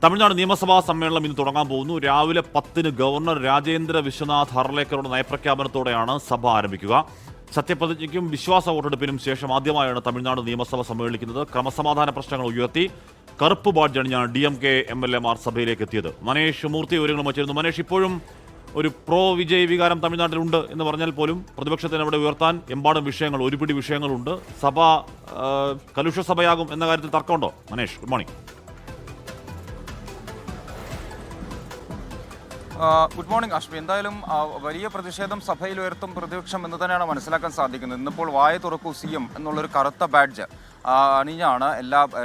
തമിഴ്നാട് നിയമസഭാ സമ്മേളനം ഇന്ന് തുടങ്ങാൻ പോകുന്നു. രാവിലെ 10-ന് ഗവർണർ രാജേന്ദ്ര വിശ്വനാഥ് ഹർലേക്കറുടെ നയപ്രഖ്യാപനത്തോടെയാണ് സഭ ആരംഭിക്കുക. സത്യപ്രതിജ്ഞയ്ക്കും വിശ്വാസ വോട്ടെടുപ്പിനും ശേഷം ആദ്യമായാണ് തമിഴ്നാട് നിയമസഭ സമ്മേളിക്കുന്നത്. ക്രമസമാധാന പ്രശ്നങ്ങൾ ഉയർത്തി കറുപ്പ് ബാഡ്ജ് അണിഞ്ഞാണ് DMK MLA മാർ സഭയിലേക്ക് എത്തിയത്. മനേഷ് മൂർത്തി വിവരങ്ങൾ വച്ചിരുന്നു. മനേഷ്, ഇപ്പോഴും ഒരു പ്രോ വിജയ് വികാരം തമിഴ്നാട്ടിലുണ്ട് എന്ന് പറഞ്ഞാൽ പോലും പ്രതിപക്ഷത്തിന് അവിടെ ഉയർത്താൻ എമ്പാടും വിഷയങ്ങൾ, ഒരുപിടി വിഷയങ്ങളുണ്ട്. സഭ കലുഷ സഭയാകും എന്ന കാര്യത്തിൽ തർക്കമുണ്ടോ? Manesh, good morning. Good morning Ashmi. എന്തായാലും വലിയ പ്രതിഷേധം സഭയിൽ ഉയർത്തും പ്രതിപക്ഷം എന്ന് തന്നെയാണ് മനസ്സിലാക്കാൻ സാധിക്കുന്നത്. ഇന്നിപ്പോൾ വായ തുറക്കൂ CM എന്നുള്ളൊരു കറുത്ത ബാഡ്ജ് അണിഞ്ഞാണ്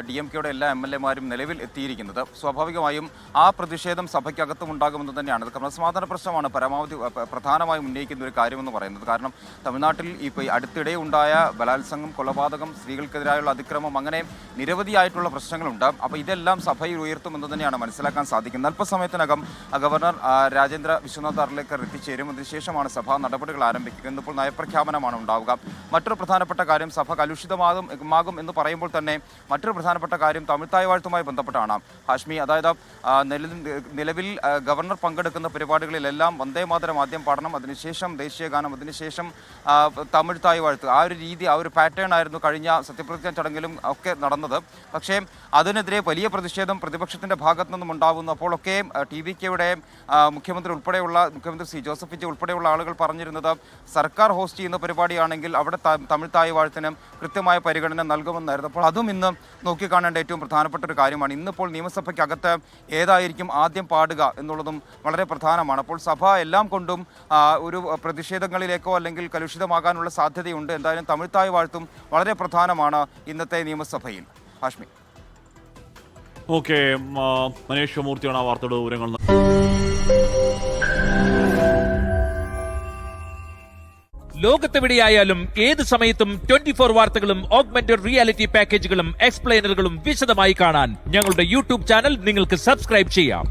DMKയുടെ എല്ലാ MLA മാരും നിലവിൽ എത്തിയിരിക്കുന്നത്. സ്വാഭാവികമായും ആ പ്രതിഷേധം സഭയ്ക്കകത്തും ഉണ്ടാകുമെന്ന് തന്നെയാണ്. ഇത് ക്രമസമാധാന പ്രശ്നമാണ് പരമാവധി പ്രധാനമായും ഉന്നയിക്കുന്ന ഒരു കാര്യമെന്ന് പറയുന്നത്. കാരണം തമിഴ്നാട്ടിൽ ഇപ്പോൾ അടുത്തിടെ ഉണ്ടായ ബലാത്സംഗം, കൊലപാതകം, സ്ത്രീകൾക്കെതിരായുള്ള അതിക്രമം, അങ്ങനെ നിരവധിയായിട്ടുള്ള പ്രശ്നങ്ങളുണ്ട്. അപ്പോൾ ഇതെല്ലാം സഭയിൽ ഉയർത്തുമെന്ന് തന്നെയാണ് മനസ്സിലാക്കാൻ സാധിക്കുന്നത്. അല്പസമയത്തിനകം ഗവർണർ രാജേന്ദ്ര വിശ്വനാഥ് ഹർലേക്കർ എത്തിച്ചേരും. അതിനുശേഷമാണ് സഭാ നടപടികൾ ആരംഭിക്കുക. ഇന്നിപ്പോൾ നയപ്രഖ്യാപനമാണ് ഉണ്ടാവുക. മറ്റൊരു പ്രധാനപ്പെട്ട കാര്യം, സഭ കലുഷിതമാകും എന്ന് പറയുമ്പോൾ തന്നെ മറ്റൊരു പ്രധാനപ്പെട്ട കാര്യം തമിഴ്ത്തായ് വാഴ്ത്തുമായി ബന്ധപ്പെട്ടാണ് ഹാഷ്മി. അതായത് നിലവിൽ ഗവർണർ പങ്കെടുക്കുന്ന പരിപാടികളിലെല്ലാം വന്ദേ മാതരം ആദ്യം പാടണം, അതിനുശേഷം ദേശീയഗാനം, അതിനുശേഷം തമിഴ്ത്തായ് വാഴ്ത്ത്. ആ ഒരു രീതി, ആ ഒരു പാറ്റേൺ ആയിരുന്നു കഴിഞ്ഞ സത്യപ്രതിജ്ഞ ചടങ്ങിലും ഒക്കെ നടന്നത്. പക്ഷേ അതിനെതിരെ വലിയ പ്രതിഷേധം പ്രതിപക്ഷത്തിൻ്റെ ഭാഗത്തു നിന്നും ഉണ്ടാകുന്നു. അപ്പോഴൊക്കെ TVKയുടെ മുഖ്യമന്ത്രി ശ്രീ ജോസഫ് വിജയ് ഉൾപ്പെടെയുള്ള ആളുകൾ പറഞ്ഞിരുന്നത് സർക്കാർ ഹോസ്റ്റ് ചെയ്യുന്ന പരിപാടിയാണെങ്കിൽ അവിടെ തമിഴ്ത്തായ് വാഴ്ത്തിന് കൃത്യമായ പരിഗണന നൽകുമെന്നായിരുന്നു. അപ്പോൾ അതും ഇന്ന് നോക്കിക്കാണേണ്ട ഏറ്റവും പ്രധാനപ്പെട്ട ഒരു കാര്യമാണ്. ഇന്നിപ്പോൾ നിയമസഭയ്ക്കകത്ത് ഏതായിരിക്കും ആദ്യം പാടുക എന്നുള്ളതും വളരെ പ്രധാനമാണ്. അപ്പോൾ സഭ എല്ലാം കൊണ്ടും ഒരു പ്രതിഷേധങ്ങളിലേക്കോ അല്ലെങ്കിൽ കലുഷിതമാകാനുള്ള സാധ്യതയുണ്ട്. എന്തായാലും തമിഴ്ത്തായ് വാഴ്ത്തും വളരെ പ്രധാനമാണ് ഇന്നത്തെ നിയമസഭയിൽ. ഹാഷ്മി. ഓക്കെ, മനേഷ് മൂർത്തിയാണ് ആ വാർത്തയുടെ വിവരങ്ങൾ. ലോകത്തെവിടെയായാലും ഏത് സമയത്തും 24 വാർത്തകളും ഓഗ്മെന്റഡ് റിയാലിറ്റി പാക്കേജുകളും എക്സ്പ്ലെയിനറുകളും വിശദമായി കാണാൻ ഞങ്ങളുടെ YouTube ചാനൽ നിങ്ങൾക്ക് സബ്സ്ക്രൈബ് ചെയ്യാം.